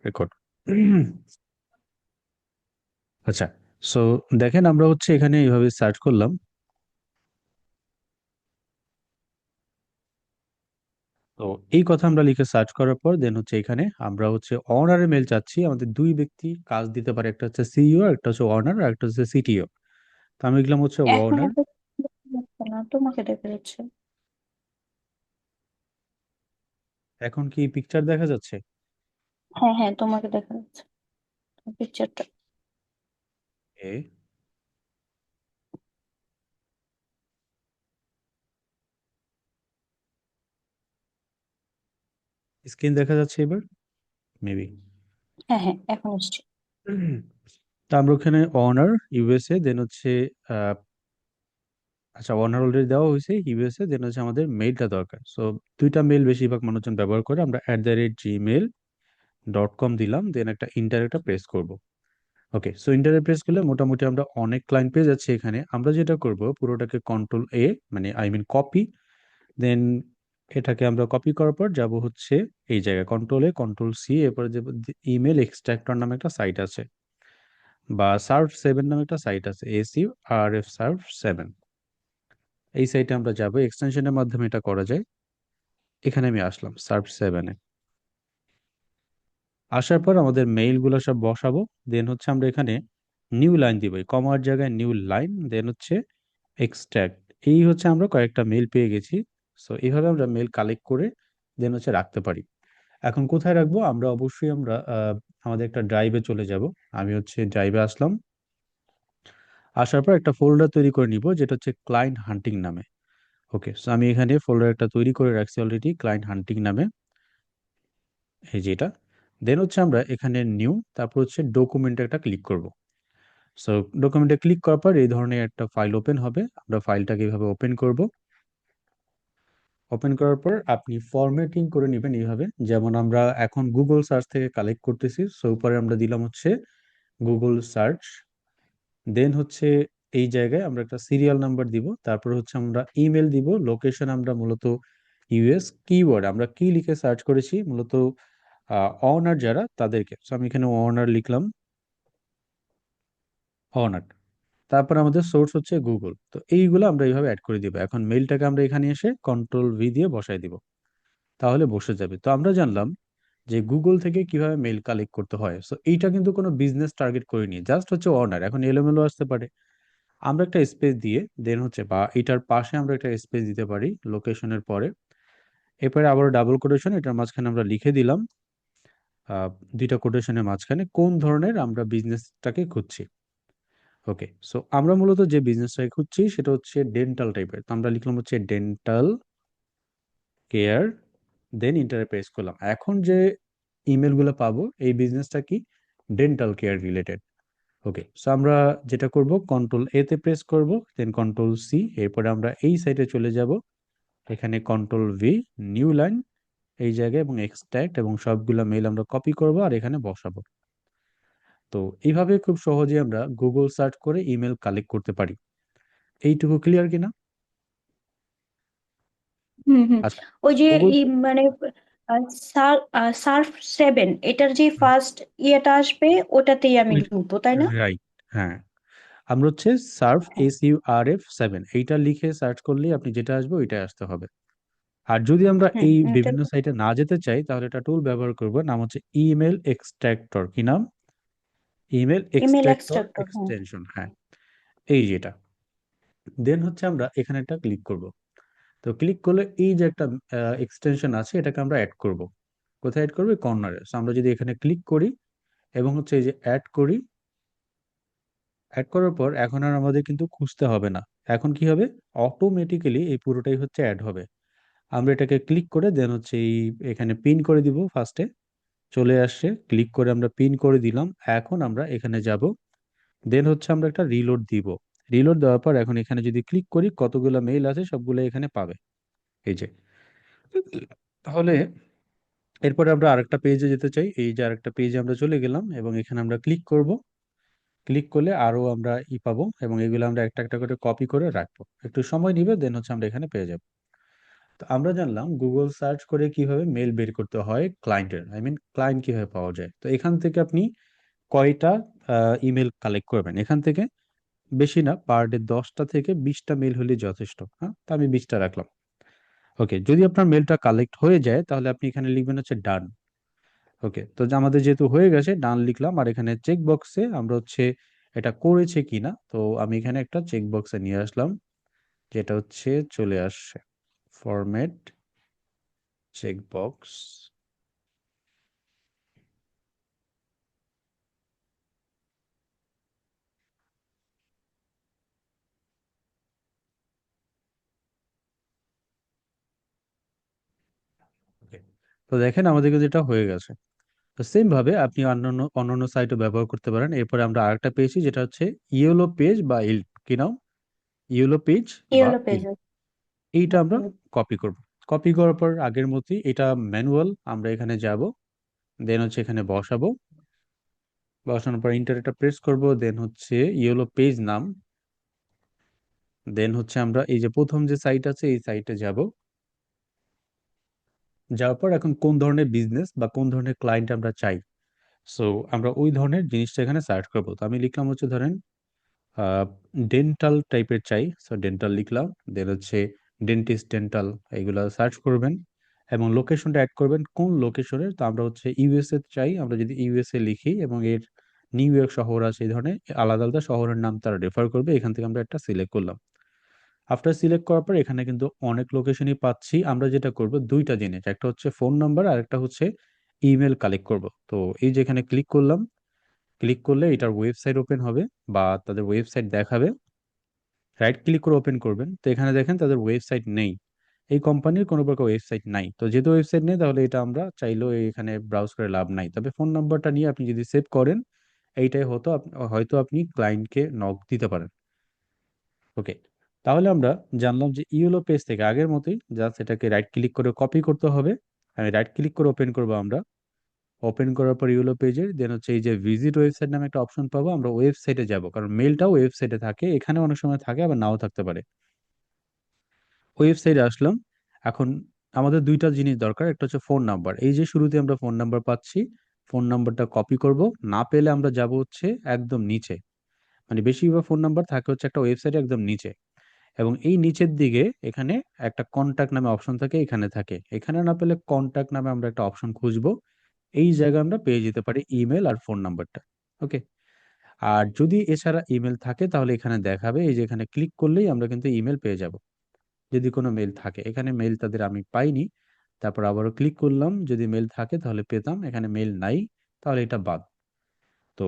Record. আচ্ছা, so দেখেন আমরা হচ্ছে এখানে এইভাবে সার্চ করলাম। তো এই কথা আমরা লিখে সার্চ করার পর দেন হচ্ছে এখানে আমরা হচ্ছে অনারের মেল চাচ্ছি। আমাদের দুই ব্যক্তি কাজ দিতে পারে, একটা হচ্ছে সিইও, একটা হচ্ছে অনার, আর একটা হচ্ছে সিটিও। তো আমি লিখলাম হচ্ছে এখন অনার। এটা দেখা যাচ্ছে না, তোমাকে দেখা যাচ্ছে। এখন কি পিকচার দেখা যাচ্ছে? হ্যাঁ হ্যাঁ, তোমাকে দেখা যাচ্ছে পিকচারটা। এ স্ক্রিন দেখা যাচ্ছে এবার মেবি। হ্যাঁ হ্যাঁ, এখন এসছে। তা আমরা ওখানে অনার ইউএসএ দেন হচ্ছে আহ, আচ্ছা, অনার অলরেডি দেওয়া হয়েছে ইউএসএ, দেন হচ্ছে আমাদের মেইলটা দরকার। সো দুইটা মেইল বেশিরভাগ মানুষজন ব্যবহার করে, আমরা @gmail.com দিলাম, দেন একটা ইন্টার একটা প্রেস করব। ওকে, সো ইন্টারে প্রেস করলে মোটামুটি আমরা অনেক ক্লায়েন্ট পেয়ে যাচ্ছি। এখানে আমরা যেটা করব পুরোটাকে কন্ট্রোল এ, মানে আই মিন কপি, দেন এটাকে আমরা কপি করার পর যাব হচ্ছে এই জায়গায় কন্ট্রোল এ কন্ট্রোল সি, এরপরে যে ইমেল এক্সট্রাক্টর নামে একটা সাইট আছে, বা সার্ভ 7 নামে একটা সাইট আছে, SURF সার্ভ 7। এই সাইটে আমরা যাব, এক্সটেনশনের মাধ্যমে এটা করা যায়। এখানে আমি আসলাম সার্ভ 7-এ। আসার পর আমাদের মেইলগুলো সব বসাবো। দেন হচ্ছে আমরা এখানে নিউ লাইন দিব, কমার জায়গায় নিউ লাইন, দেন হচ্ছে এক্সট্রাক্ট। এই হচ্ছে আমরা কয়েকটা মেল পেয়ে গেছি। সো এইভাবে আমরা মেল কালেক্ট করে দেন হচ্ছে রাখতে পারি। এখন কোথায় রাখবো? আমরা অবশ্যই আমরা আমাদের একটা ড্রাইভে চলে যাব। আমি হচ্ছে ড্রাইভে আসলাম। আসার পর একটা ফোল্ডার তৈরি করে নিব যেটা হচ্ছে ক্লায়েন্ট হান্টিং নামে। ওকে, সো আমি এখানে ফোল্ডার একটা তৈরি করে রাখছি অলরেডি ক্লায়েন্ট হান্টিং নামে, এই যে এটা। দেন হচ্ছে আমরা এখানে নিউ, তারপর হচ্ছে ডকুমেন্টে একটা ক্লিক করব। সো ডকুমেন্টে ক্লিক করার পর এই ধরনের একটা ফাইল ওপেন হবে। আমরা ফাইলটাকে এইভাবে ওপেন করব। ওপেন করার পর আপনি ফরম্যাটিং করে নেবেন এইভাবে, যেমন আমরা এখন গুগল সার্চ থেকে কালেক্ট করতেছি। সো উপরে আমরা দিলাম হচ্ছে গুগল সার্চ, দেন হচ্ছে এই জায়গায় আমরা একটা সিরিয়াল নাম্বার দিব, তারপর হচ্ছে আমরা ইমেল দিব, লোকেশন আমরা মূলত ইউএস, কিওয়ার্ড আমরা কি লিখে সার্চ করেছি মূলত অনার যারা তাদেরকে। সো আমি এখানে অনার লিখলাম, অনার। তারপর আমাদের সোর্স হচ্ছে গুগল। তো এইগুলো আমরা এইভাবে অ্যাড করে দিব। এখন মেইলটাকে আমরা এখানে এসে কন্ট্রোল V দিয়ে বসাই দিব, তাহলে বসে যাবে। তো আমরা জানলাম যে গুগল থেকে কিভাবে মেইল কালেক্ট করতে হয়। সো এইটা কিন্তু কোনো বিজনেস টার্গেট করিনি, জাস্ট হচ্ছে অনার। এখন এলোমেলো আসতে পারে, আমরা একটা স্পেস দিয়ে দেন হচ্ছে, বা এটার পাশে আমরা একটা স্পেস দিতে পারি লোকেশনের পরে। এরপরে আবার ডাবল কোটেশন, এটার মাঝখানে আমরা লিখে দিলাম আহ, দুইটা কোটেশনের মাঝখানে কোন ধরনের আমরা বিজনেসটাকে খুঁজছি। ওকে, সো আমরা মূলত যে বিজনেসটাকে খুঁজছি সেটা হচ্ছে ডেন্টাল টাইপের। তো আমরা লিখলাম হচ্ছে ডেন্টাল কেয়ার, দেন ইন্টারে প্রেস করলাম। এখন যে ইমেলগুলো পাবো এই বিজনেসটা কি? Dental care related. Okay, so আমরা যেটা করব কন্ট্রোল A তে প্রেস করব, দেন কন্ট্রোল C, এরপরে আমরা এই সাইটে চলে যাব। এখানে কন্ট্রোল V, নিউ লাইন এই জায়গায়, এবং এক্সট্রাক্ট, এবং সবগুলা মেইল আমরা কপি করব আর এখানে বসাবো। তো এইভাবে খুব সহজে আমরা গুগল সার্চ করে ইমেল কালেক্ট করতে পারি। এইটুকু ক্লিয়ার কিনা? হুম হুম। আচ্ছা, ওই যে গুগল, মানে সার্ফ 7 এটার যে ফার্স্ট ইয়েটা আসবে ওটাতেই আমি ঢুকবো, তাই না? রাইট, হ্যাঁ। আমরা হচ্ছে সার্ফ হ্যাঁ। SURF 7 এইটা লিখে সার্চ করলেই আপনি যেটা আসবে ওইটাই আসতে হবে। আর যদি আমরা হুম, এই এটা বিভিন্ন সাইটে না যেতে চাই তাহলে একটা টুল ব্যবহার করব, নাম হচ্ছে ইমেল এক্সট্রাক্টর। কি নাম? ইমেল ইমেল এক্সট্রাক্টর এক্সট্রাক্টর, হ্যাঁ। এক্সটেনশন, হ্যাঁ, এই যেটা। দেন হচ্ছে আমরা এখানে একটা ক্লিক করব। তো ক্লিক করলে এই যে একটা এক্সটেনশন আছে এটাকে আমরা অ্যাড করব। কোথায় অ্যাড করবে? কর্নারে। সো আমরা যদি এখানে ক্লিক করি এবং হচ্ছে এই যে অ্যাড করি, অ্যাড করার পর এখন আর আমাদের কিন্তু খুঁজতে হবে না। এখন কি হবে? অটোমেটিক্যালি এই পুরোটাই হচ্ছে অ্যাড হবে। আমরা এটাকে ক্লিক করে দেন হচ্ছে এই এখানে পিন করে দিব ফার্স্টে। চলে আসছে, ক্লিক করে আমরা পিন করে দিলাম। এখন আমরা এখানে যাব, দেন হচ্ছে আমরা একটা রিলোড দিব। রিলোড দেওয়ার পর এখন এখানে যদি ক্লিক করি কতগুলো মেইল আছে সবগুলো এখানে পাবে, এই যে। তাহলে এরপরে আমরা আরেকটা পেজে যেতে চাই, এই যে আরেকটা পেজে আমরা চলে গেলাম এবং এখানে আমরা ক্লিক করব। ক্লিক করলে আরো আমরা পাবো, এবং এগুলো আমরা একটা একটা করে কপি করে রাখবো। একটু সময় নিবে, দেন হচ্ছে আমরা এখানে পেয়ে যাব। তো আমরা জানলাম গুগল সার্চ করে কিভাবে মেল বের করতে হয় ক্লায়েন্টের, ক্লায়েন্ট কিভাবে পাওয়া যায়। তো এখান থেকে আপনি কয়টা ইমেল কালেক্ট করবেন এখান থেকে? বেশি না, পার ডে 10টা থেকে 20টা মেল হলে যথেষ্ট। হ্যাঁ, তো আমি 20টা রাখলাম। ওকে, যদি আপনার মেলটা কালেক্ট হয়ে যায় তাহলে আপনি এখানে লিখবেন হচ্ছে ডান। ওকে, তো যে আমাদের যেহেতু হয়ে গেছে, ডান লিখলাম। আর এখানে চেক বক্সে আমরা হচ্ছে এটা করেছে কিনা, তো আমি এখানে একটা চেক বক্সে নিয়ে আসলাম, যেটা হচ্ছে চলে আসছে ফরম্যাট চেক বক্স। ওকে, তো দেখেন আমাদের কিন্তু এটা হয়ে গেছে। তো সেম ভাবে আপনি অন্যান্য অন্যান্য সাইটও ব্যবহার করতে পারেন। এরপরে আমরা আরেকটা পেয়েছি যেটা হচ্ছে ইয়েলো পেজ বা ইল্প, কি নাম, ইয়েলো পেজ বা ইয়েলো ইল্প। পেজেস। এইটা আমরা কপি করব। কপি করার পর আগের মতোই এটা ম্যানুয়াল, আমরা এখানে যাব, দেন হচ্ছে এখানে বসাবো। বসানোর পর ইন্টার একটা প্রেস করব, দেন হচ্ছে ইয়েলো পেজ নাম, দেন হচ্ছে আমরা এই যে প্রথম যে সাইট আছে এই সাইটে যাব। যাওয়ার পর এখন কোন ধরনের বিজনেস বা কোন ধরনের ক্লায়েন্ট আমরা চাই, সো আমরা ওই ধরনের জিনিসটা এখানে সার্চ করব। তো আমি লিখলাম হচ্ছে ধরেন ডেন্টাল টাইপের চাই, সো ডেন্টাল লিখলাম। দেন হচ্ছে ডেন্টিস্ট, ডেন্টাল, এইগুলা সার্চ করবেন এবং লোকেশনটা অ্যাড করবেন কোন লোকেশনের। তো আমরা হচ্ছে ইউএসএ চাই, আমরা যদি ইউএসএ লিখি এবং এর নিউ ইয়র্ক শহর আছে, এই ধরনের আলাদা আলাদা শহরের নাম তারা রেফার করবে। এখান থেকে আমরা একটা সিলেক্ট করলাম। আফটার সিলেক্ট করার পর এখানে কিন্তু অনেক লোকেশনই পাচ্ছি। আমরা যেটা করব দুইটা জিনিস, একটা হচ্ছে ফোন নাম্বার আর একটা হচ্ছে ইমেল কালেক্ট করব। তো এই যে এখানে ক্লিক করলাম, ক্লিক করলে এটার ওয়েবসাইট ওপেন হবে বা তাদের ওয়েবসাইট দেখাবে। রাইট ক্লিক করে ওপেন করবেন, তো এখানে দেখেন তাদের ওয়েবসাইট নেই, এই কোম্পানির কোনো প্রকার ওয়েবসাইট নাই। তো যেহেতু ওয়েবসাইট নেই তাহলে এটা আমরা চাইলেও এখানে ব্রাউজ করে লাভ নাই। তবে ফোন নাম্বারটা নিয়ে আপনি যদি সেভ করেন, এইটাই হতো হয়তো আপনি ক্লায়েন্টকে নক দিতে পারেন। ওকে, তাহলে আমরা জানলাম যে ইয়েলো পেজ থেকে আগের মতোই জাস্ট এটাকে রাইট ক্লিক করে কপি করতে হবে। আমি রাইট ক্লিক করে ওপেন করবো আমরা। ওপেন করার পর ইয়েলো পেজের দেন হচ্ছে এই যে ভিজিট ওয়েবসাইট নামে একটা অপশন পাবো, আমরা ওয়েবসাইটে যাব, কারণ মেলটাও ওয়েবসাইটে থাকে, এখানে অনেক সময় থাকে আবার নাও থাকতে পারে। ওয়েবসাইটে আসলাম। এখন আমাদের দুইটা জিনিস দরকার, একটা হচ্ছে ফোন নাম্বার, এই যে শুরুতে আমরা ফোন নাম্বার পাচ্ছি, ফোন নাম্বারটা কপি করব। না পেলে আমরা যাব হচ্ছে একদম নিচে, মানে বেশিরভাগ ফোন নাম্বার থাকে হচ্ছে একটা ওয়েবসাইটে একদম নিচে, এবং এই নিচের দিকে এখানে একটা কন্টাক্ট নামে অপশন থাকে, এখানে থাকে। এখানে না পেলে কন্টাক্ট নামে আমরা একটা অপশন খুঁজবো, এই জায়গায় আমরা পেয়ে যেতে পারি ইমেল আর ফোন নাম্বারটা। ওকে, আর যদি এছাড়া ইমেল থাকে তাহলে এখানে দেখাবে, এই যে এখানে ক্লিক করলেই আমরা কিন্তু ইমেল পেয়ে যাব যদি কোনো মেল থাকে। এখানে মেল তাদের আমি পাইনি, তারপর আবারও ক্লিক করলাম, যদি মেল থাকে তাহলে পেতাম, এখানে মেল নাই, তাহলে এটা বাদ। তো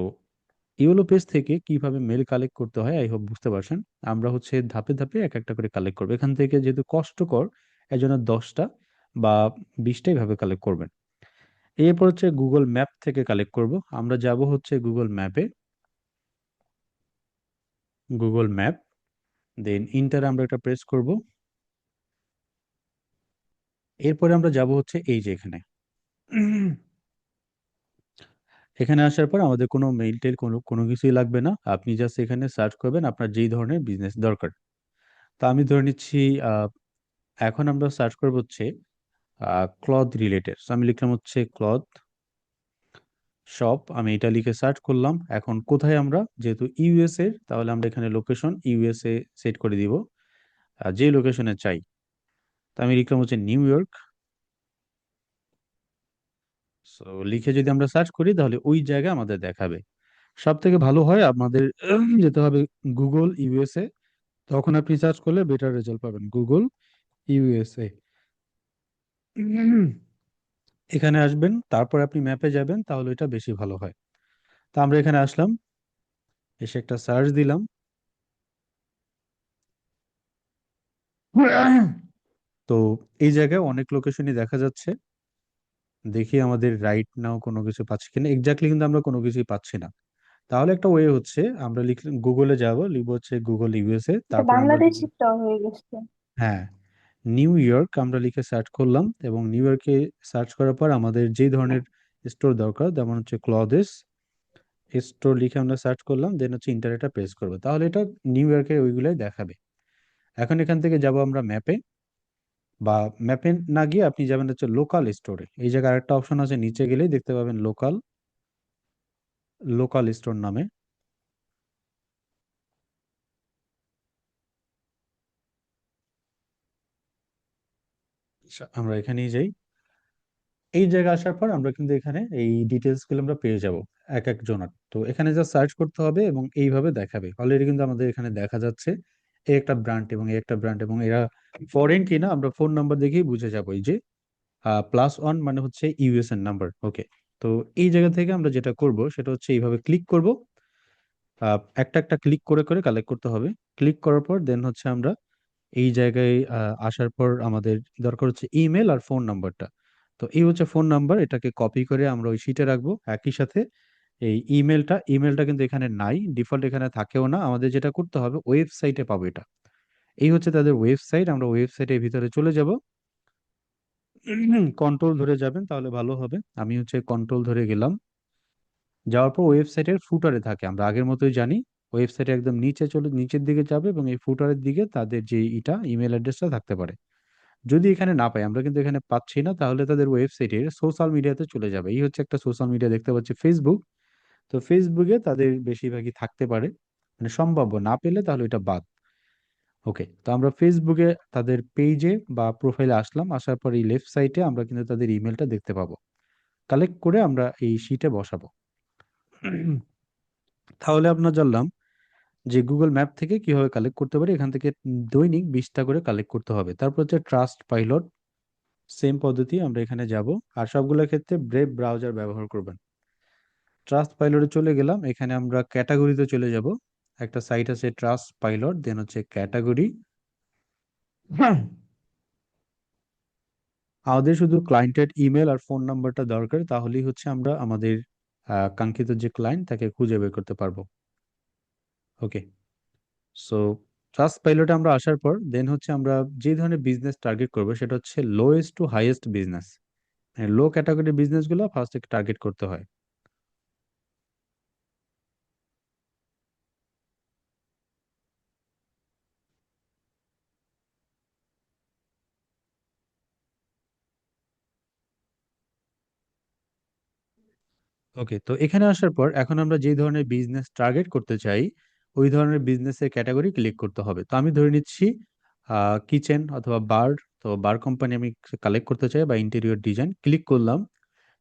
ইওলো পেজ থেকে কিভাবে মেল কালেক্ট করতে হয় আই হোপ বুঝতে পারছেন। আমরা হচ্ছে ধাপে ধাপে এক একটা করে কালেক্ট করবো এখান থেকে, যেহেতু কষ্টকর এই জন্য 10টা বা 20টা ভাবে কালেক্ট করবেন। এরপর হচ্ছে গুগল ম্যাপ থেকে কালেক্ট করব। আমরা যাব হচ্ছে গুগল ম্যাপে, গুগল ম্যাপ, দেন ইন্টার আমরা একটা প্রেস করব। এরপরে আমরা যাব হচ্ছে এই যে এখানে এখানে আসার পর আমাদের কোনো মেইল টেল কোনো কোনো কিছুই লাগবে না, আপনি জাস্ট এখানে সার্চ করবেন আপনার যেই ধরনের বিজনেস দরকার। তো আমি ধরে নিচ্ছি এখন আমরা সার্চ করবো হচ্ছে ক্লথ রিলেটেড, আমি লিখলাম হচ্ছে ক্লথ শপ, আমি এটা লিখে সার্চ করলাম। এখন কোথায় আমরা, যেহেতু ইউএসএ তাহলে আমরা এখানে লোকেশন ইউএসএ সেট করে দিব, যে লোকেশনে চাই। তো আমি লিখলাম হচ্ছে নিউ ইয়র্ক। সো লিখে যদি আমরা সার্চ করি তাহলে ওই জায়গা আমাদের দেখাবে। সব থেকে ভালো হয় আমাদের যেতে হবে গুগল ইউএসএ, তখন আপনি সার্চ করলে বেটার রেজাল্ট পাবেন, গুগল ইউএসএ। এখানে আসবেন, তারপর আপনি ম্যাপে যাবেন, তাহলে এটা বেশি ভালো হয়। তো আমরা এখানে আসলাম, এসে একটা সার্চ দিলাম। তো এই জায়গায় অনেক লোকেশনই দেখা যাচ্ছে, দেখি আমাদের রাইট নাও কোনো কিছু পাচ্ছি কিনা। এক্স্যাক্টলি কিন্তু আমরা কোনো কিছুই পাচ্ছি না। তাহলে একটা ওয়ে হচ্ছে আমরা লিখলাম গুগলে যাব, লিখব হচ্ছে গুগল ইউএসএ, এটা তারপর আমরা লিখব, বাংলাদেশিটা হয়ে গেছে। হ্যাঁ, নিউ ইয়র্ক আমরা লিখে সার্চ করলাম। এবং নিউ ইয়র্কে সার্চ করার পর আমাদের যে ধরনের স্টোর দরকার, যেমন হচ্ছে ক্লথেস স্টোর লিখে আমরা সার্চ করলাম, দেন হচ্ছে ইন্টারনেটটা প্রেস করবো, তাহলে এটা নিউ ইয়র্কের ওইগুলাই দেখাবে। এখন এখান থেকে যাব আমরা ম্যাপে। বা ম্যাপে না গিয়ে আপনি যাবেন হচ্ছে লোকাল স্টোরে। এই জায়গায় আরেকটা অপশন আছে, নিচে গেলেই দেখতে পাবেন লোকাল, লোকাল স্টোর নামে। আমরা এখানেই যাই। এই জায়গায় আসার পর আমরা কিন্তু এখানে এই ডিটেলস গুলো আমরা পেয়ে যাব এক এক জনের। তো এখানে যা সার্চ করতে হবে এবং এইভাবে দেখাবে। অলরেডি কিন্তু আমাদের এখানে দেখা যাচ্ছে এই একটা ব্র্যান্ড এবং এই একটা ব্র্যান্ড, এবং এরা ফরেন কিনা আমরা ফোন নাম্বার দেখেই বুঝে যাবো। এই যে +1 মানে হচ্ছে ইউএস এর নাম্বার। ওকে, তো এই জায়গা থেকে আমরা যেটা করব সেটা হচ্ছে এইভাবে ক্লিক করব। একটা একটা ক্লিক করে করে কালেক্ট করতে হবে। ক্লিক করার পর দেন হচ্ছে আমরা এই জায়গায় আসার পর আমাদের দরকার হচ্ছে ইমেল আর ফোন নাম্বারটা। তো এই হচ্ছে ফোন নাম্বার, এটাকে কপি করে আমরা ওই শিটে রাখবো। একই সাথে এই ইমেলটা কিন্তু এখানে নাই, ডিফল্ট এখানে থাকেও না। আমাদের যেটা করতে হবে ওয়েবসাইটে পাবো এটা। এই হচ্ছে তাদের ওয়েবসাইট, আমরা ওয়েবসাইটের ভিতরে চলে যাব। কন্ট্রোল ধরে যাবেন তাহলে ভালো হবে। আমি হচ্ছে কন্ট্রোল ধরে গেলাম। যাওয়ার পর ওয়েবসাইটের ফুটারে থাকে, আমরা আগের মতোই জানি। ওয়েবসাইটে একদম নিচে চলে নিচের দিকে যাবে এবং এই ফুটারের দিকে তাদের যে ইমেল অ্যাড্রেসটা থাকতে পারে। যদি এখানে না পাই, আমরা কিন্তু এখানে পাচ্ছি না, তাহলে তাদের ওয়েবসাইটের সোশ্যাল মিডিয়াতে চলে যাবে। এই হচ্ছে একটা সোশ্যাল মিডিয়া দেখতে পাচ্ছি, ফেসবুক। তো ফেসবুকে তাদের বেশিরভাগই থাকতে পারে, মানে সম্ভাব্য, না পেলে তাহলে এটা বাদ। ওকে, তো আমরা ফেসবুকে তাদের পেজে বা প্রোফাইলে আসলাম। আসার পর এই লেফট সাইডে আমরা কিন্তু তাদের ইমেলটা দেখতে পাবো। কালেক্ট করে আমরা এই শিটে বসাবো। তাহলে আপনার জানলাম যে গুগল ম্যাপ থেকে কিভাবে কালেক্ট করতে পারি। এখান থেকে দৈনিক 20টা করে কালেক্ট করতে হবে। তারপর হচ্ছে ট্রাস্ট পাইলট, সেম পদ্ধতি আমরা এখানে যাব। আর সবগুলোর ক্ষেত্রে ব্রেভ ব্রাউজার ব্যবহার করবেন। ট্রাস্ট পাইলটে চলে গেলাম, এখানে আমরা ক্যাটাগরিতে চলে যাব। একটা সাইট আছে ট্রাস্ট পাইলট, দেন হচ্ছে ক্যাটাগরি। আমাদের শুধু ক্লায়েন্টের ইমেল আর ফোন নাম্বারটা দরকার, তাহলেই হচ্ছে আমরা আমাদের কাঙ্ক্ষিত যে ক্লায়েন্ট তাকে খুঁজে বের করতে পারবো। ওকে, সো ট্রাস্ট পাইলটে আমরা আসার পর দেন হচ্ছে আমরা যে ধরনের বিজনেস টার্গেট করবো সেটা হচ্ছে লোয়েস্ট টু হাইয়েস্ট বিজনেস। লো ক্যাটাগরি বিজনেস গুলো ফার্স্টে টার্গেট করতে হয়। ওকে, তো এখানে আসার পর এখন আমরা যে ধরনের বিজনেস টার্গেট করতে চাই ওই ধরনের বিজনেসের ক্যাটাগরি ক্লিক করতে হবে। তো আমি ধরে নিচ্ছি কিচেন অথবা বার। তো বার কোম্পানি আমি কালেক্ট করতে চাই, বা ইন্টেরিয়র ডিজাইন। ক্লিক করলাম।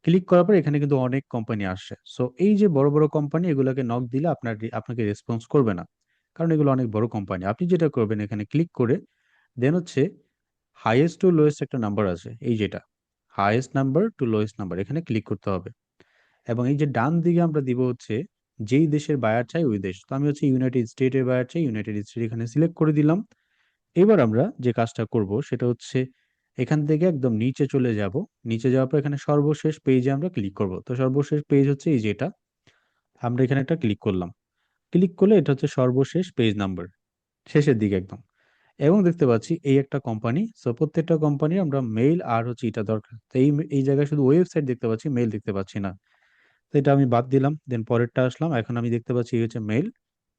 ক্লিক করার পর এখানে কিন্তু অনেক কোম্পানি আসছে। সো এই যে বড় বড় কোম্পানি, এগুলোকে নক দিলে আপনাকে রেসপন্স করবে না, কারণ এগুলো অনেক বড় কোম্পানি। আপনি যেটা করবেন এখানে ক্লিক করে দেন হচ্ছে হাইয়েস্ট টু লোয়েস্ট একটা নাম্বার আছে, এই যেটা highest number two lowest number, এখানে ক্লিক করতে হবে। এবং এই যে ডান দিকে আমরা দিব হচ্ছে যেই দেশের বায়ার চাই ওই দেশ। তো আমি হচ্ছে ইউনাইটেড স্টেটের বায়ার চাই, ইউনাইটেড স্টেট এখানে সিলেক্ট করে দিলাম। এবার আমরা যে কাজটা করব সেটা হচ্ছে এখান থেকে একদম নিচে চলে যাব। নিচে যাওয়ার পর এখানে সর্বশেষ পেজে আমরা ক্লিক করব। তো সর্বশেষ পেজ হচ্ছে এই যেটা, আমরা এখানে একটা ক্লিক করলাম। ক্লিক করলে এটা হচ্ছে সর্বশেষ পেজ নাম্বার, শেষের দিকে একদম। এবং দেখতে পাচ্ছি এই একটা কোম্পানি। সো প্রত্যেকটা কোম্পানি আমরা মেইল আর হচ্ছে এটা দরকার। তো এই এই জায়গায় শুধু ওয়েবসাইট দেখতে পাচ্ছি, মেইল দেখতে পাচ্ছি না। তো এটা আমি বাদ দিলাম, দেন পরেরটা আসলাম। এখন আমি দেখতে পাচ্ছি এই হচ্ছে মেইল।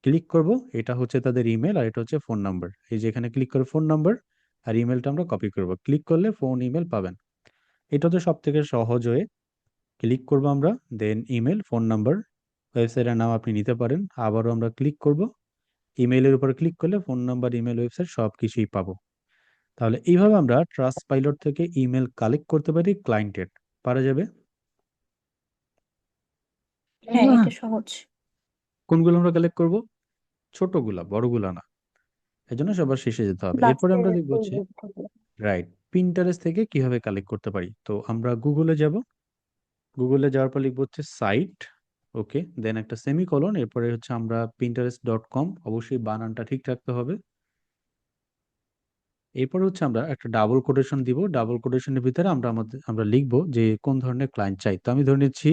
ক্লিক করব, এটা হচ্ছে তাদের ইমেল আর এটা হচ্ছে ফোন নাম্বার। এই যে এখানে ক্লিক করে ফোন নাম্বার আর ইমেলটা আমরা কপি করব। ক্লিক করলে ফোন ইমেল পাবেন। এটা তো সব থেকে সহজ হয়ে। ক্লিক করব আমরা, দেন ইমেল ফোন নাম্বার, ওয়েবসাইটের নাম আপনি নিতে পারেন। আবারও আমরা ক্লিক করব, ইমেলের উপর ক্লিক করলে ফোন নাম্বার, ইমেল, ওয়েবসাইট সব কিছুই পাবো। তাহলে এইভাবে আমরা ট্রাস্ট পাইলট থেকে ইমেল কালেক্ট করতে পারি ক্লায়েন্টের। পারা যাবে। হ্যাঁ, এটা সহজ। কোনগুলো আমরা কালেক্ট করব? ছোটগুলা, বড়গুলা না। এই জন্য সবার শেষে যেতে হবে। এরপরে লাস্টের আমরা দেখবো হচ্ছে ফেসবুক থেকে। রাইট পিন্টারেস্ট থেকে কিভাবে কালেক্ট করতে পারি। তো আমরা গুগলে যাব। গুগলে যাওয়ার পর লিখবো হচ্ছে সাইট। ওকে, দেন একটা সেমিকোলন, এরপরে হচ্ছে আমরা pinterest.com, অবশ্যই বানানটা ঠিক রাখতে হবে। এরপর হচ্ছে আমরা একটা ডাবল কোটেশন দিব। ডাবল কোটেশনের ভিতরে আমরা লিখবো যে কোন ধরনের ক্লায়েন্ট চাই। তো আমি ধরে নিচ্ছি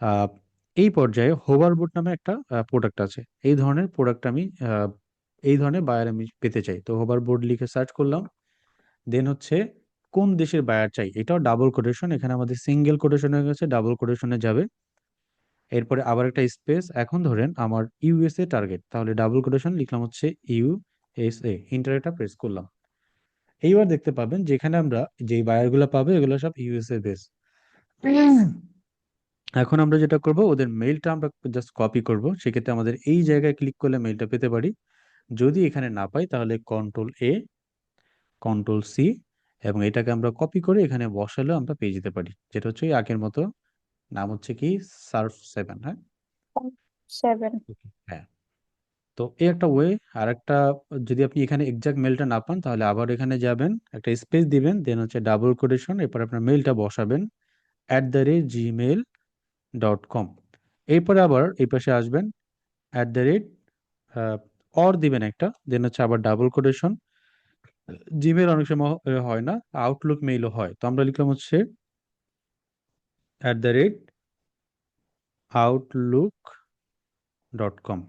আহ, এই পর্যায়ে হোভারবোর্ড নামে একটা প্রোডাক্ট আছে। এই ধরনের প্রোডাক্ট আমি এই ধরনের বায়ার আমি পেতে চাই। তো হোভারবোর্ড লিখে সার্চ করলাম। দেন হচ্ছে কোন দেশের বায়ার চাই, এটাও ডাবল কোটেশন। এখানে আমাদের সিঙ্গেল কোটেশন হয়ে গেছে, ডাবল কোটেশনে যাবে। এরপরে আবার একটা স্পেস। এখন ধরেন আমার ইউএসএ টার্গেট, তাহলে ডাবল কোটেশন লিখলাম হচ্ছে ইউএসএ, ইন্টারটা প্রেস করলাম। এইবার দেখতে পাবেন যেখানে আমরা যেই বায়ারগুলো পাবো এগুলো সব ইউএসএ বেস। এখন আমরা যেটা করব, ওদের মেইলটা আমরা জাস্ট কপি করব। সেক্ষেত্রে আমাদের এই জায়গায় ক্লিক করলে মেইলটা পেতে পারি। যদি এখানে না পাই তাহলে কন্ট্রোল A, কন্ট্রোল C, এবং এটাকে আমরা কপি করে এখানে বসালেও আমরা পেয়ে যেতে পারি, যেটা হচ্ছে ওই আগের মতো। নাম হচ্ছে কি, সার্ফ 7, হ্যাঁ। 7। হ্যাঁ। তো এই একটা ওয়ে। আর একটা, যদি আপনি এখানে এক্সাক্ট মেলটা না পান তাহলে আবার এখানে যাবেন, একটা স্পেস দিবেন, দেন হচ্ছে ডাবল কোটেশন, এরপর আপনার মেলটা বসাবেন @gmail.com। এরপরে আবার এই পাশে আসবেন, @ অর দিবেন একটা, দেন হচ্ছে আবার ডাবল কোটেশন। জিমেল অনেক সময় হয় না, আউটলুক মেইলও হয়, তো আমরা লিখলাম হচ্ছে @outlook.com।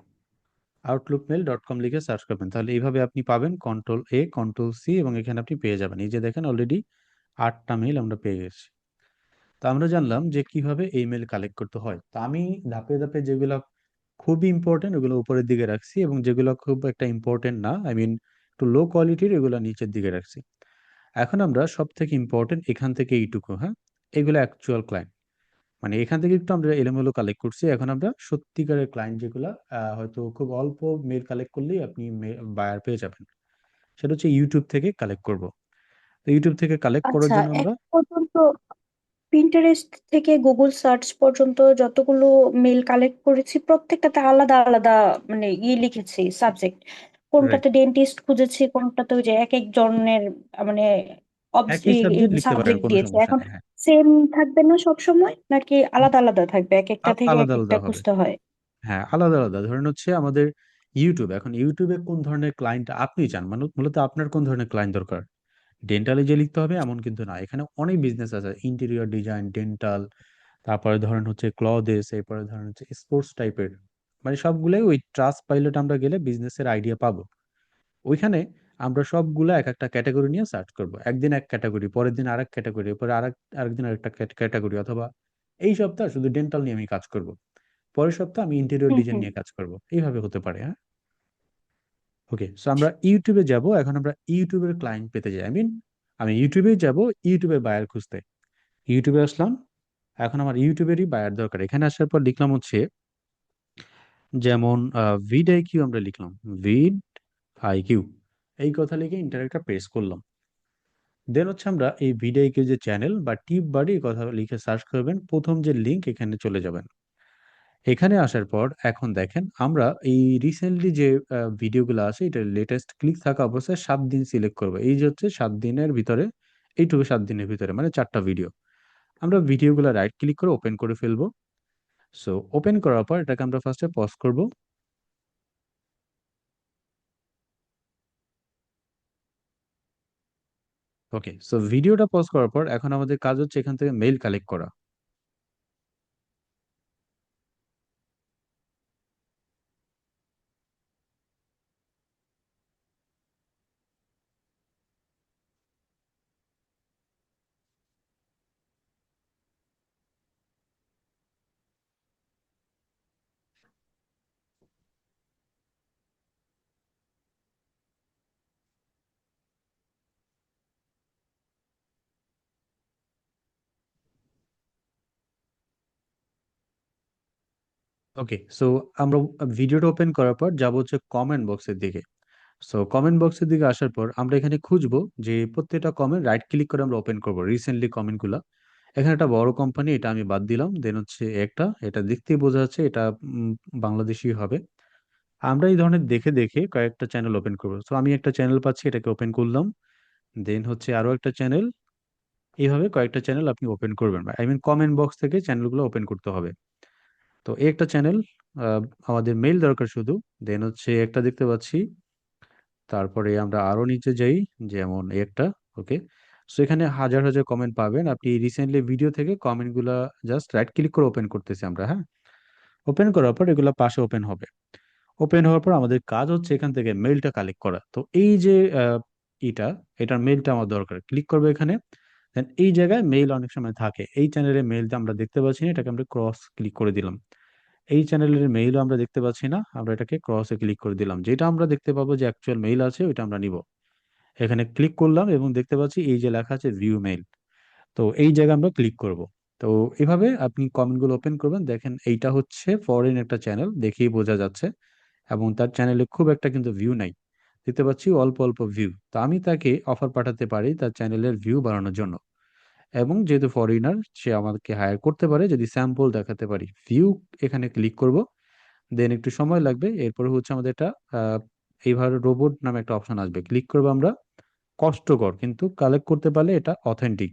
outlookmail.com লিখে সার্চ করবেন, তাহলে এইভাবে আপনি পাবেন কন্ট্রোল A, কন্ট্রোল C, এবং এখানে আপনি পেয়ে যাবেন। এই যে দেখেন অলরেডি 8টা মেইল আমরা পেয়ে গেছি। তো আমরা জানলাম যে কিভাবে এই মেল কালেক্ট করতে হয়। তো আমি ধাপে ধাপে যেগুলো খুবই ইম্পর্টেন্ট ওগুলো উপরের দিকে রাখছি, এবং যেগুলো খুব একটা ইম্পর্টেন্ট না, আই মিন একটু লো কোয়ালিটির, এগুলো নিচের দিকে রাখছি। এখন আমরা সব থেকে ইম্পর্টেন্ট এখান থেকে এইটুকু, হ্যাঁ, এগুলো অ্যাকচুয়াল ক্লায়েন্ট, মানে এখান থেকে একটু আমরা এলোমেলো কালেক্ট করছি। এখন আমরা সত্যিকারের ক্লায়েন্ট যেগুলো, হয়তো খুব অল্প মেল কালেক্ট করলেই আপনি বায়ার পেয়ে যাবেন, সেটা হচ্ছে ইউটিউব থেকে কালেক্ট করব। তো ইউটিউব থেকে কালেক্ট করার আচ্ছা, জন্য আমরা, এখন পর্যন্ত পিন্টারেস্ট থেকে গুগল সার্চ পর্যন্ত যতগুলো মেল কালেক্ট করেছি প্রত্যেকটাতে আলাদা আলাদা মানে লিখেছি সাবজেক্ট। রাইট, কোনটাতে ডেন্টিস্ট খুঁজেছি, কোনটাতে ওই যে এক এক জনের মানে একই সাবজেক্ট লিখতে পারেন, সাবজেক্ট কোনো দিয়েছে। সমস্যা এখন নেই, হ্যাঁ। সেম থাকবে না সব সময়, নাকি আলাদা আলাদা থাকবে, এক একটা থেকে এক আলাদা একটা আলাদা হবে। খুঁজতে হয়? হ্যাঁ, আলাদা আলাদা। ধরেন হচ্ছে আমাদের ইউটিউব, এখন ইউটিউবে কোন ধরনের ক্লায়েন্ট আপনি চান, মানে মূলত আপনার কোন ধরনের ক্লায়েন্ট দরকার। ডেন্টালে যে লিখতে হবে এমন কিন্তু না, এখানে অনেক বিজনেস আছে, ইন্টেরিয়র ডিজাইন, ডেন্টাল, তারপরে ধরেন হচ্ছে ক্লদেস, এরপরে ধরেন হচ্ছে স্পোর্টস টাইপের, মানে সবগুলাই ওই ট্রাস্ট পাইলট আমরা গেলে বিজনেসের আইডিয়া পাবো। ওইখানে আমরা সবগুলা এক একটা ক্যাটাগরি নিয়ে সার্চ করব, একদিন এক ক্যাটাগরি, পরের দিন আরেক ক্যাটাগরি, পরে আরেকদিন আরেকটা ক্যাটাগরি, অথবা এই সপ্তাহ শুধু ডেন্টাল নিয়ে আমি কাজ করব, পরের সপ্তাহ আমি ইন্টেরিয়র হুম ডিজাইন হুম। নিয়ে কাজ করব, এইভাবে হতে পারে, হ্যাঁ। ওকে, সো আমরা ইউটিউবে যাব, এখন আমরা ইউটিউবের ক্লায়েন্ট পেতে যাই, আই মিন আমি ইউটিউবে যাব ইউটিউবের বায়ার খুঁজতে। ইউটিউবে আসলাম, এখন আমার ইউটিউবেরই বায়ার দরকার। এখানে আসার পর লিখলাম হচ্ছে, যেমন ভিড আইকিউ আমরা লিখলাম, ভিড আইকিউ, এই কথা লিখে ইন্টার একটা প্রেস করলাম। দেন হচ্ছে আমরা এই ভিড আইকিউ যে চ্যানেল বা টিপ বাড়ি, এই কথা লিখে সার্চ করবেন, প্রথম যে লিঙ্ক এখানে চলে যাবেন। এখানে আসার পর এখন দেখেন আমরা এই রিসেন্টলি যে ভিডিওগুলো আছে এটা লেটেস্ট ক্লিক থাকা অবস্থায় 7 দিন সিলেক্ট করবো, এই যে হচ্ছে 7 দিনের ভিতরে, এইটুকু 7 দিনের ভিতরে মানে 4টা ভিডিও। আমরা ভিডিওগুলো রাইট ক্লিক করে ওপেন করে ফেলবো। সো ওপেন করার পর এটাকে আমরা ফার্স্টে পজ করব। ওকে, সো ভিডিওটা পজ করার পর এখন আমাদের কাজ হচ্ছে এখান থেকে মেইল কালেক্ট করা। ওকে, সো আমরা ভিডিওটা ওপেন করার পর যাব হচ্ছে কমেন্ট বক্সের দিকে। সো কমেন্ট বক্সের দিকে আসার পর আমরা এখানে খুঁজবো যে প্রত্যেকটা কমেন্ট রাইট ক্লিক করে আমরা ওপেন করবো রিসেন্টলি কমেন্টগুলো। এখানে একটা বড় কোম্পানি, এটা আমি বাদ দিলাম। দেন হচ্ছে একটা, এটা দেখতেই বোঝা যাচ্ছে এটা বাংলাদেশি হবে। আমরা এই ধরনের দেখে দেখে কয়েকটা চ্যানেল ওপেন করবো। সো আমি একটা চ্যানেল পাচ্ছি, এটাকে ওপেন করলাম। দেন হচ্ছে আরো একটা চ্যানেল, এইভাবে কয়েকটা চ্যানেল আপনি ওপেন করবেন, আই মিন কমেন্ট বক্স থেকে চ্যানেলগুলো ওপেন করতে হবে। তো এই একটা চ্যানেল, আমাদের মেইল দরকার শুধু। দেন হচ্ছে একটা দেখতে পাচ্ছি, তারপরে আমরা আরো নিচে যাই, যেমন এই একটা। ওকে, সো এখানে হাজার হাজার কমেন্ট পাবেন, আপনি রিসেন্টলি ভিডিও থেকে কমেন্টগুলা জাস্ট রাইট ক্লিক করে ওপেন করতেছি আমরা, হ্যাঁ। ওপেন করার পর এগুলা পাশে ওপেন হবে। ওপেন হওয়ার পর আমাদের কাজ হচ্ছে এখান থেকে মেইলটা কালেক্ট করা। তো এই যে এটা, এটার মেইলটা আমার দরকার, ক্লিক করবো এখানে। দেন এই জায়গায় মেইল অনেক সময় থাকে, এই চ্যানেলের মেইলটা আমরা দেখতে পাচ্ছি না, এটাকে আমরা ক্রস ক্লিক করে দিলাম। এই চ্যানেলের মেইলও আমরা দেখতে পাচ্ছি না, আমরা এটাকে ক্রসে ক্লিক করে দিলাম। যেটা আমরা দেখতে পাবো যে অ্যাকচুয়াল মেইল আছে ওইটা আমরা নিব। এখানে ক্লিক করলাম এবং দেখতে পাচ্ছি এই যে লেখা আছে ভিউ মেইল। তো এই জায়গায় আমরা ক্লিক করব। তো এভাবে আপনি কমেন্টগুলো ওপেন করবেন, দেখেন এইটা হচ্ছে ফরেন একটা চ্যানেল, দেখেই বোঝা যাচ্ছে। এবং তার চ্যানেলে খুব একটা কিন্তু ভিউ নাই, দেখতে পাচ্ছি অল্প অল্প ভিউ। তো আমি তাকে অফার পাঠাতে পারি তার চ্যানেলের ভিউ বাড়ানোর জন্য। এবং যেহেতু ফরেনার, সে আমাকে হায়ার করতে পারে যদি স্যাম্পল দেখাতে পারি। ভিউ, এখানে ক্লিক করব। দেন একটু সময় লাগবে, এরপরে হচ্ছে আমাদের এটা আহ, এইভাবে রোবট নামে একটা অপশন আসবে, ক্লিক করবো আমরা। কষ্টকর, কিন্তু কালেক্ট করতে পারলে এটা অথেন্টিক।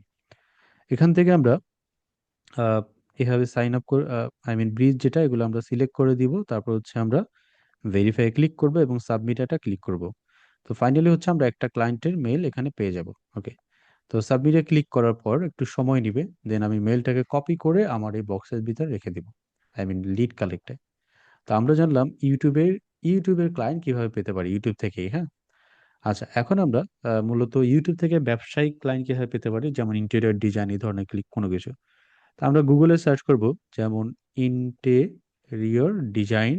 এখান থেকে আমরা আহ, এভাবে সাইন আপ করে, ব্রিজ যেটা, এগুলো আমরা সিলেক্ট করে দিব। তারপর হচ্ছে আমরা ভেরিফাই ক্লিক করব এবং সাবমিট এটা ক্লিক করব। তো ফাইনালি হচ্ছে আমরা একটা ক্লায়েন্টের মেল এখানে পেয়ে যাব। ওকে। তো সাবমিটে ক্লিক করার পর একটু সময় নিবে, দেন আমি মেলটাকে কপি করে আমার এই বক্সের ভিতরে রেখে দিব, লিড কালেক্টে। তো আমরা জানলাম ইউটিউবের ক্লায়েন্ট কিভাবে পেতে পারি ইউটিউব থেকেই, হ্যাঁ। আচ্ছা, এখন আমরা মূলত ইউটিউব থেকে ব্যবসায়িক ক্লায়েন্ট কিভাবে পেতে পারি, যেমন ইন্টেরিয়র ডিজাইন এই ধরনের ক্লিক কোনো কিছু। তো আমরা গুগলে সার্চ করব, যেমন ইন্টেরিয়র ডিজাইন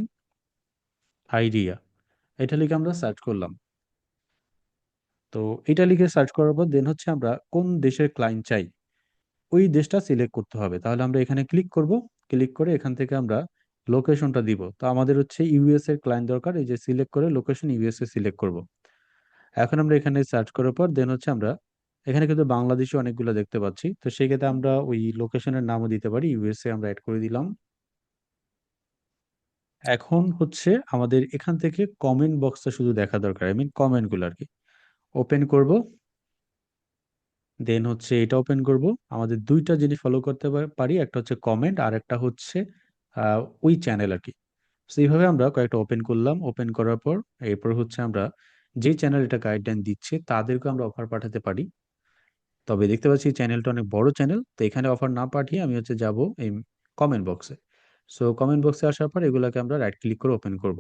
আইডিয়া, এটা লিখে আমরা সার্চ করলাম। তো এটা লিখে সার্চ করার পর দেন হচ্ছে আমরা কোন দেশের ক্লায়েন্ট চাই, ওই দেশটা সিলেক্ট করতে হবে। তাহলে আমরা এখানে ক্লিক করব। ক্লিক করে এখান থেকে আমরা লোকেশনটা দিব। তো আমাদের হচ্ছে ইউএস এর ক্লায়েন্ট দরকার, এই যে সিলেক্ট করে লোকেশন ইউএস এ সিলেক্ট করব। এখন আমরা এখানে সার্চ করার পর দেন হচ্ছে আমরা এখানে কিন্তু বাংলাদেশে অনেকগুলো দেখতে পাচ্ছি, তো সেক্ষেত্রে আমরা ওই লোকেশনের নামও দিতে পারি, ইউএসএ আমরা অ্যাড করে দিলাম। এখন হচ্ছে আমাদের এখান থেকে কমেন্ট বক্সটা শুধু দেখা দরকার, কমেন্টগুলো আর কি। ওপেন করব। দেন হচ্ছে এটা ওপেন করব। আমাদের দুইটা জিনিস ফলো করতে পারি, একটা হচ্ছে কমেন্ট আর একটা হচ্ছে ওই চ্যানেল আর কি। তো এইভাবে আমরা কয়েকটা ওপেন করলাম, ওপেন করার পর এরপর হচ্ছে আমরা যে চ্যানেল এটা গাইডলাইন দিচ্ছে তাদেরকে আমরা অফার পাঠাতে পারি। তবে দেখতে পাচ্ছি চ্যানেলটা অনেক বড় চ্যানেল, তো এখানে অফার না পাঠিয়ে আমি হচ্ছে যাব এই কমেন্ট বক্সে। সো কমেন্ট বক্সে আসার পর এগুলোকে আমরা রাইট ক্লিক করে ওপেন করব।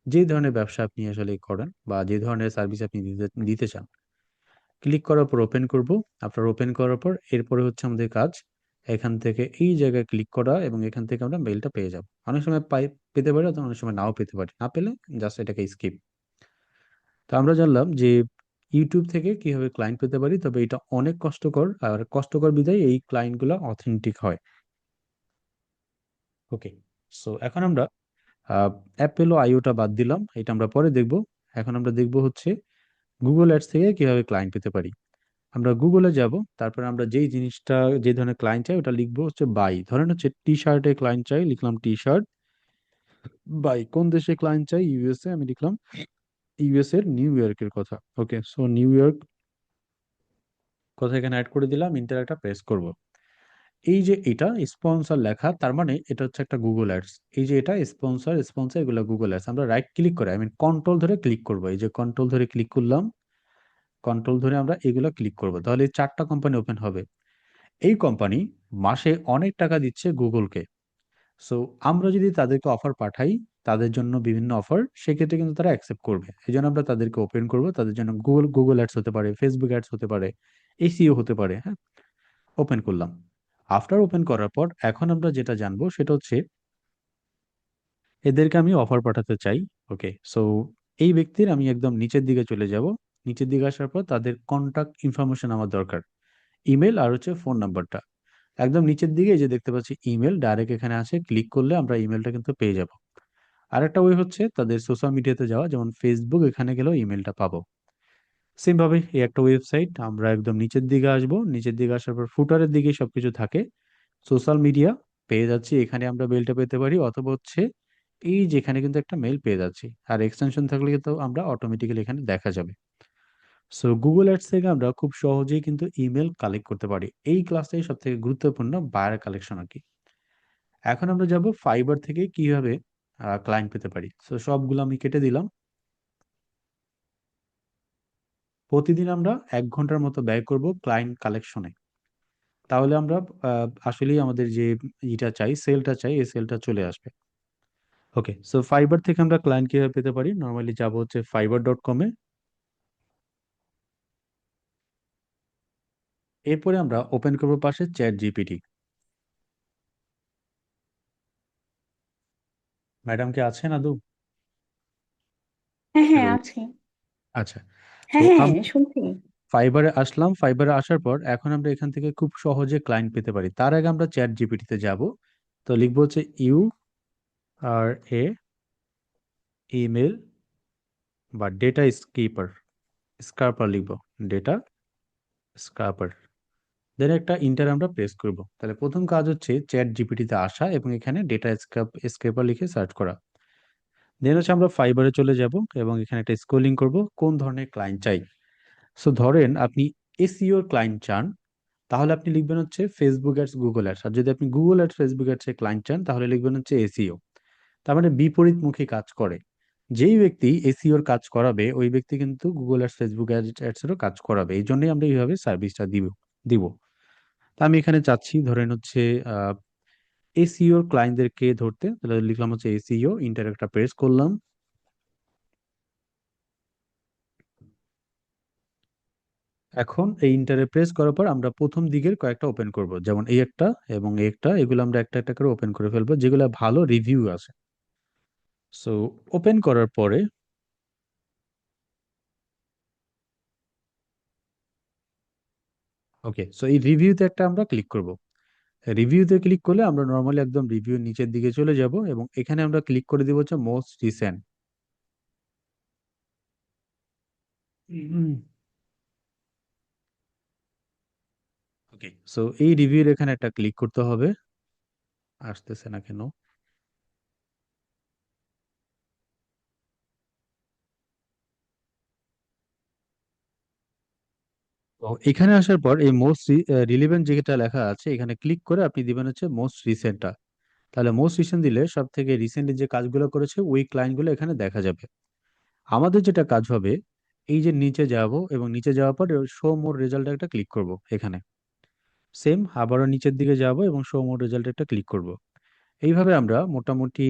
যে ধরনের ব্যবসা আপনি আসলে করেন বা যে ধরনের সার্ভিস আপনি দিতে দিতে চান, ক্লিক করার পর ওপেন করব। আপনার ওপেন করার পর এরপরে হচ্ছে আমাদের কাজ এখান থেকে এই জায়গায় ক্লিক করা এবং এখান থেকে আমরা মেইলটা পেয়ে যাব। অনেক সময় পেতে পারি, অথবা অনেক সময় নাও পেতে পারি, না পেলে জাস্ট এটাকে স্কিপ। তো আমরা জানলাম যে ইউটিউব থেকে কিভাবে ক্লায়েন্ট পেতে পারি, তবে এটা অনেক কষ্টকর, আর কষ্টকর বিধায় এই ক্লায়েন্টগুলো অথেন্টিক হয়। ওকে। সো এখন আমরা অ্যাপেল ও আইওটা বাদ দিলাম, এটা আমরা পরে দেখব। এখন আমরা দেখব হচ্ছে গুগল অ্যাডস থেকে কিভাবে ক্লায়েন্ট পেতে পারি। আমরা গুগলে যাব, তারপর আমরা যেই জিনিসটা, যে ধরনের ক্লায়েন্ট চাই ওটা লিখবো হচ্ছে বাই। ধরেন হচ্ছে টি শার্টের ক্লায়েন্ট চাই, লিখলাম টি শার্ট বাই। কোন দেশে ক্লায়েন্ট চাই, ইউএসএ, আমি লিখলাম ইউএস এর নিউ ইয়র্কের কথা। ওকে, সো নিউ ইয়র্ক কথা এখানে অ্যাড করে দিলাম, ইন্টার একটা প্রেস করব। এই যে এটা স্পন্সর লেখা, তার মানে এটা হচ্ছে একটা গুগল অ্যাডস। এই যে এটা স্পন্সর স্পন্সর, এগুলো গুগল অ্যাডস। আমরা রাইট ক্লিক করে কন্ট্রোল ধরে ক্লিক করব, এই যে কন্ট্রোল ধরে ক্লিক করলাম। কন্ট্রোল ধরে আমরা এগুলো ক্লিক করব, তাহলে এই চারটা কোম্পানি ওপেন হবে। এই কোম্পানি মাসে অনেক টাকা দিচ্ছে গুগলকে। সো আমরা যদি তাদেরকে অফার পাঠাই, তাদের জন্য বিভিন্ন অফার, সেক্ষেত্রে কিন্তু তারা অ্যাকসেপ্ট করবে। এই জন্য আমরা তাদেরকে ওপেন করব। তাদের জন্য গুগল অ্যাডস হতে পারে, ফেসবুক অ্যাডস হতে পারে, এসইও হতে পারে, হ্যাঁ। ওপেন করলাম। আফটার ওপেন করার পর এখন আমরা যেটা জানবো সেটা হচ্ছে এদেরকে আমি অফার পাঠাতে চাই। ওকে, সো এই ব্যক্তির আমি একদম নিচের দিকে চলে যাব। নিচের দিকে আসার পর তাদের কন্টাক্ট ইনফরমেশন আমার দরকার, ইমেল আর হচ্ছে ফোন নাম্বারটা। একদম নিচের দিকে এই যে দেখতে পাচ্ছি ইমেল, ডাইরেক্ট এখানে আসে ক্লিক করলে আমরা ইমেলটা কিন্তু পেয়ে যাব। আরেকটা ওয়ে হচ্ছে তাদের সোশ্যাল মিডিয়াতে যাওয়া, যেমন ফেসবুক, এখানে গেলেও ইমেলটা পাবো। সেম ভাবে এই একটা ওয়েবসাইট, আমরা একদম নিচের দিকে আসবো। নিচের দিকে আসার পর ফুটারের দিকে সবকিছু থাকে, সোশ্যাল মিডিয়া পেয়ে যাচ্ছি, এখানে আমরা মেলটা পেতে পারি। অথবা হচ্ছে এই যেখানে কিন্তু একটা মেল পেয়ে যাচ্ছি, আর এক্সটেনশন থাকলে কিন্তু আমরা অটোমেটিক্যালি এখানে দেখা যাবে। সো গুগল অ্যাডস থেকে আমরা খুব সহজেই কিন্তু ইমেল কালেক্ট করতে পারি। এই ক্লাসটাই সব থেকে গুরুত্বপূর্ণ, বায়ার কালেকশন আর কি। এখন আমরা যাব ফাইবার থেকে কিভাবে ক্লায়েন্ট পেতে পারি। সো সবগুলো আমি কেটে দিলাম। প্রতিদিন আমরা 1 ঘন্টার মতো ব্যয় করব ক্লায়েন্ট কালেকশনে। তাহলে আমরা আসলেই আমাদের যে ইটা চাই, সেলটা চাই, এই সেলটা চলে আসবে। ওকে, সো ফাইবার থেকে আমরা ক্লায়েন্ট কিভাবে পেতে পারি, নর্মালি যাব হচ্ছে fiverr.com এ। এরপরে আমরা ওপেন করব পাশে চ্যাট জিপিটি। ম্যাডাম কি আছেন আদৌ? হ্যাঁ হ্যাঁ হ্যালো। আছে। আচ্ছা, তো হ্যাঁ হ্যাঁ আমরা হ্যাঁ, শুনছি। ফাইবারে আসলাম, ফাইবারে আসার পর এখন আমরা এখান থেকে খুব সহজে ক্লায়েন্ট পেতে পারি। তার আগে আমরা চ্যাট জিপিটিতে যাব। তো লিখবো হচ্ছে URA ইমেল বা ডেটা স্কার্পার লিখবো, ডেটা স্কার্পার। দেন একটা ইন্টার আমরা প্রেস করব। তাহলে প্রথম কাজ হচ্ছে চ্যাট জিপিটিতে আসা এবং এখানে ডেটা স্ক্রেপার লিখে সার্চ করা। দেন হচ্ছে আমরা ফাইবারে চলে যাব এবং এখানে একটা স্ক্রলিং করব কোন ধরনের ক্লায়েন্ট চাই। সো ধরেন আপনি এসইও ক্লায়েন্ট চান, তাহলে আপনি লিখবেন হচ্ছে ফেসবুক অ্যাডস, গুগল অ্যাডস। আর যদি আপনি গুগল অ্যাডস, ফেসবুক অ্যাডসে ক্লায়েন্ট চান, তাহলে লিখবেন হচ্ছে এসইও। তার মানে বিপরীতমুখী কাজ করে। যেই ব্যক্তি এসইওর কাজ করাবে ওই ব্যক্তি কিন্তু গুগল অ্যাডস, ফেসবুক অ্যাডসেরও কাজ করাবে। এই জন্যই আমরা এইভাবে সার্ভিসটা দিব। তা আমি এখানে চাচ্ছি ধরেন হচ্ছে এসইওর ক্লায়েন্টদেরকে ধরতে, তাহলে লিখলাম হচ্ছে এসইও, ইন্টার একটা প্রেস করলাম। এখন এই ইন্টারে প্রেস করার পর আমরা প্রথম দিকের কয়েকটা ওপেন করব, যেমন এই একটা এবং এই একটা, এগুলো আমরা একটা একটা করে ওপেন করে ফেলবো যেগুলো ভালো রিভিউ আছে। সো ওপেন করার পরে, ওকে, সো এই রিভিউতে একটা আমরা ক্লিক করব। রিভিউতে ক্লিক করলে আমরা নর্মালি একদম রিভিউ নিচের দিকে চলে যাব এবং এখানে আমরা ক্লিক করে দিব হচ্ছে মোস্ট রিসেন্ট। ওকে, সো এই রিভিউর এখানে একটা ক্লিক করতে হবে। আসতেছে না কেন? তো এখানে আসার পর এই মোস্ট রিলিভেন্ট যেটা লেখা আছে এখানে ক্লিক করে আপনি দিবেন হচ্ছে মোস্ট রিসেন্টটা। তাহলে মোস্ট রিসেন্ট দিলে সব থেকে রিসেন্টলি যে কাজগুলো করেছে ওই ক্লায়েন্টগুলো এখানে দেখা যাবে। আমাদের যেটা কাজ হবে, এই যে নিচে যাব এবং নিচে যাওয়ার পর শো মোর রেজাল্ট একটা ক্লিক করব এখানে। সেম আবারও নিচের দিকে যাব এবং শো মোর রেজাল্ট একটা ক্লিক করব। এইভাবে আমরা মোটামুটি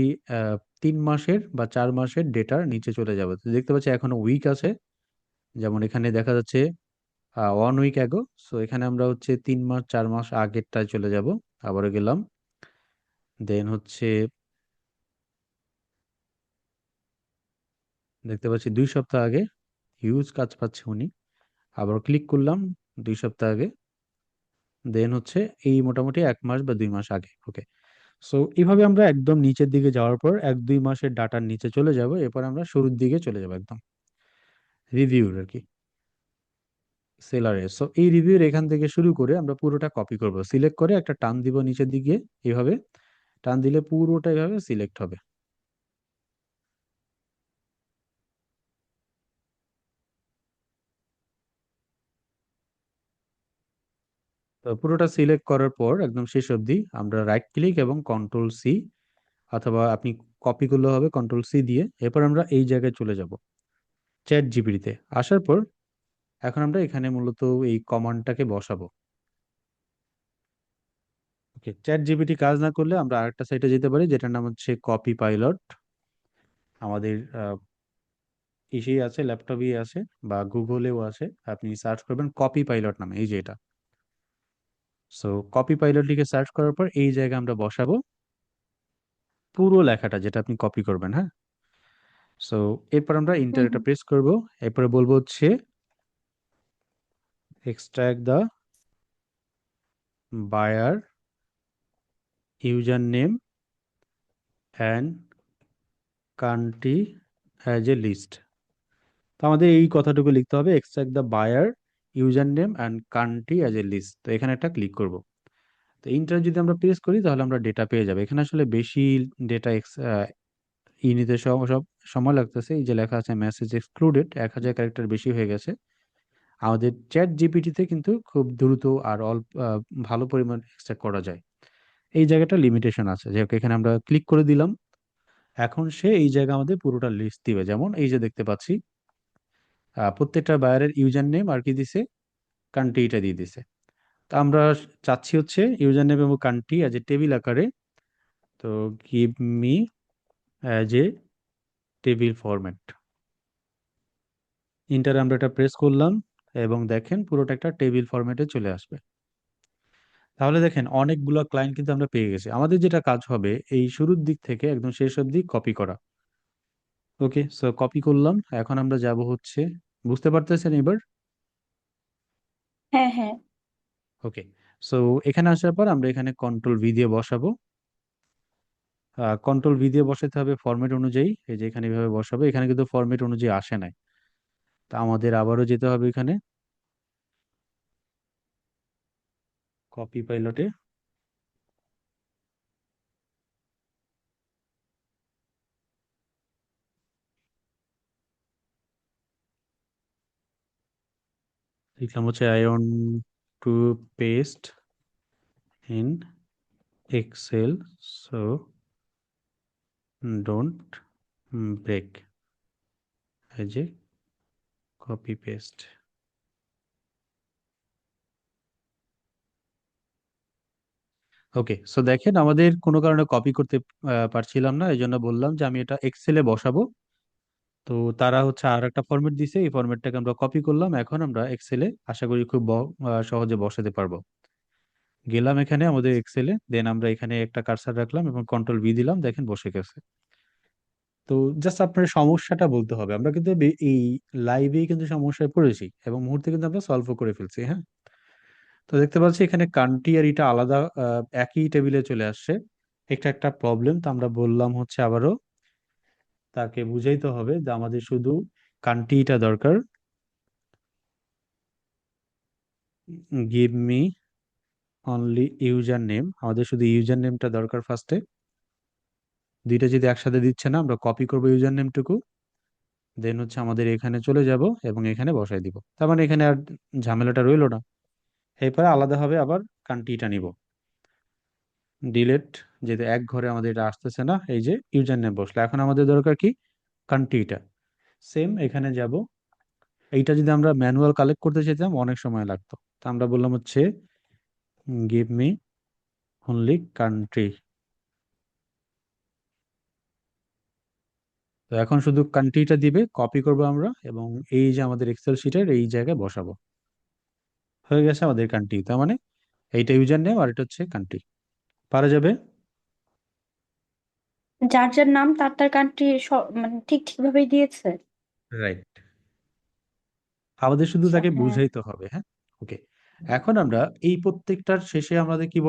3 মাসের বা 4 মাসের ডেটার নিচে চলে যাব। তো দেখতে পাচ্ছি এখনো উইক আছে, যেমন এখানে দেখা যাচ্ছে 1 উইক অ্যাগো। সো এখানে আমরা হচ্ছে 3 মাস 4 মাস আগেরটায় চলে যাব। আবারও গেলাম। দেন হচ্ছে দেখতে পাচ্ছি 2 সপ্তাহ আগে হিউজ কাজ পাচ্ছে উনি। আবার ক্লিক করলাম 2 সপ্তাহ আগে। দেন হচ্ছে এই মোটামুটি 1 মাস বা 2 মাস আগে। ওকে, সো এইভাবে আমরা একদম নিচের দিকে যাওয়ার পর 1-2 মাসের ডাটার নিচে চলে যাব, এরপর আমরা শুরুর দিকে চলে যাব একদম রিভিউর আর কি, সেলারে। সো এই রিভিউর এখান থেকে শুরু করে আমরা পুরোটা কপি করব, সিলেক্ট করে একটা টান দিব নিচের দিকে। এইভাবে টান দিলে পুরোটা এভাবে সিলেক্ট হবে। তো পুরোটা সিলেক্ট করার পর একদম শেষ অবধি আমরা রাইট ক্লিক এবং কন্ট্রোল C, অথবা আপনি কপি করলে হবে কন্ট্রোল C দিয়ে। এরপর আমরা এই জায়গায় চলে যাব চ্যাট জিপিটিতে। আসার পর এখন আমরা এখানে মূলত এই কমান্ডটাকে বসাবো। ওকে, চ্যাট জিপিটি কাজ না করলে আমরা আরেকটা সাইটে যেতে পারি যেটার নাম হচ্ছে কপি পাইলট। আমাদের ইসেই আছে, ল্যাপটপেই আছে বা গুগলেও আছে। আপনি সার্চ করবেন কপি পাইলট নামে, এই যে এটা। সো কপি পাইলট লিখে সার্চ করার পর এই জায়গায় আমরা বসাবো পুরো লেখাটা যেটা আপনি কপি করবেন, হ্যাঁ। সো এরপর আমরা হুম ইন্টার হুম। প্রেস করব। এরপরে বলবো হচ্ছে extract the buyer user name and country as a list. তো আমাদের এই কথাটুকু লিখতে হবে, extract the buyer user name and country as a list. তো এখানে একটা ক্লিক করব। তো ইন্টার যদি আমরা প্রেস করি তাহলে আমরা ডেটা পেয়ে যাবো। এখানে আসলে বেশি ডেটা নিতে সব সময় লাগতেছে। এই যে লেখা আছে মেসেজ এক্সক্লুডেড, 1000 ক্যারেক্টার বেশি হয়ে গেছে। আমাদের চ্যাট জিপিটিতে কিন্তু খুব দ্রুত আর অল্প ভালো পরিমাণ এক্সট্রাক্ট করা যায়। এই জায়গাটা লিমিটেশন আছে, যে এখানে আমরা ক্লিক করে দিলাম। এখন সে এই জায়গা আমাদের পুরোটা লিস্ট দিবে, যেমন এই যে দেখতে পাচ্ছি প্রত্যেকটা বায়ারের ইউজার নেম আর কি দিছে, কান্ট্রিটা দিয়ে দিছে। তো আমরা চাচ্ছি হচ্ছে ইউজার নেম এবং কান্ট্রি অ্যাজ এ টেবিল আকারে। তো give me as a table format. Inter আমরা এটা প্রেস করলাম এবং দেখেন পুরোটা একটা টেবিল ফরম্যাটে চলে আসবে। তাহলে দেখেন অনেকগুলো ক্লায়েন্ট কিন্তু আমরা পেয়ে গেছি। আমাদের যেটা কাজ হবে এই শুরুর দিক থেকে একদম শেষ অবধি কপি করা। ওকে, সো কপি করলাম। এখন আমরা যাব হচ্ছে বুঝতে পারতেছেন এবার? হ্যাঁ, হ্যাঁ। ওকে। সো এখানে আসার পর আমরা এখানে কন্ট্রোল ভি দিয়ে বসাবো। কন্ট্রোল ভি দিয়ে বসাতে হবে ফরম্যাট অনুযায়ী, এই যে এখানে এভাবে বসাবো। এখানে কিন্তু ফরম্যাট অনুযায়ী আসে নাই, তা আমাদের আবারও যেতে হবে এখানে কপি পাইলটে। লিখলাম হচ্ছে I want to paste in excel, so don't break, এই যে কপি পেস্ট। ওকে, সো দেখেন আমাদের কোনো কারণে কপি করতে পারছিলাম না, এই জন্য বললাম যে আমি এটা এক্সেলে বসাবো। তো তারা হচ্ছে আর একটা ফরম্যাট দিছে, এই ফরম্যাটটাকে আমরা কপি করলাম, এখন আমরা এক্সেলে আশা করি খুব সহজে বসাতে পারবো। গেলাম এখানে আমাদের এক্সেলে, দেন আমরা এখানে একটা কার্সার রাখলাম এবং কন্ট্রোল ভি দিলাম, দেখেন বসে গেছে। তো জাস্ট আপনার সমস্যাটা বলতে হবে, আমরা কিন্তু এই লাইভেই কিন্তু সমস্যায় পড়েছি এবং মুহূর্তে কিন্তু আমরা সলভও করে ফেলছি, হ্যাঁ। তো দেখতে পাচ্ছি এখানে কান্ট্রি আর এটা আলাদা, একই টেবিলে চলে আসছে। একটা একটা প্রবলেম, তো আমরা বললাম হচ্ছে আবারও তাকে বুঝাইতে হবে যে আমাদের শুধু কান্ট্রিটা দরকার। Give me only user name, আমাদের শুধু ইউজার নেমটা দরকার ফার্স্টে। দুইটা যদি একসাথে দিচ্ছে না, আমরা কপি করবো ইউজার নেমটুকু, দেন হচ্ছে আমাদের এখানে চলে যাব এবং এখানে বসাই দিব, তার মানে এখানে আর ঝামেলাটা রইলো না। এরপরে আলাদাভাবে আবার কান্ট্রিটা নিব, ডিলেট, যেহেতু এক ঘরে আমাদের এটা আসতেছে না, এই যে ইউজার নেম বসলো, এখন আমাদের দরকার কি, কান্ট্রিটা। সেম এখানে যাব, এইটা যদি আমরা ম্যানুয়াল কালেক্ট করতে চাইতাম অনেক সময় লাগতো, তো আমরা বললাম হচ্ছে গিভ মি অনলি কান্ট্রি। তো এখন শুধু কান্ট্রিটা দিবে, কপি করব আমরা এবং এই যে আমাদের এক্সেল শিটের এই জায়গায় বসাবো। হয়ে গেছে আমাদের কান্ট্রি, তার মানে এইটা ইউজার নেম আর এটা হচ্ছে কান্ট্রি। পারা যাবে। যার যার নাম তার তার কান্ট্রি মানে ঠিক ঠিক ভাবেই দিয়েছে। রাইট। আমাদের শুধু আচ্ছা, তাকে হ্যাঁ। বুঝাইতে হবে, হ্যাঁ। ওকে, এখন আমরা এই প্রত্যেকটার শেষে আমাদের কি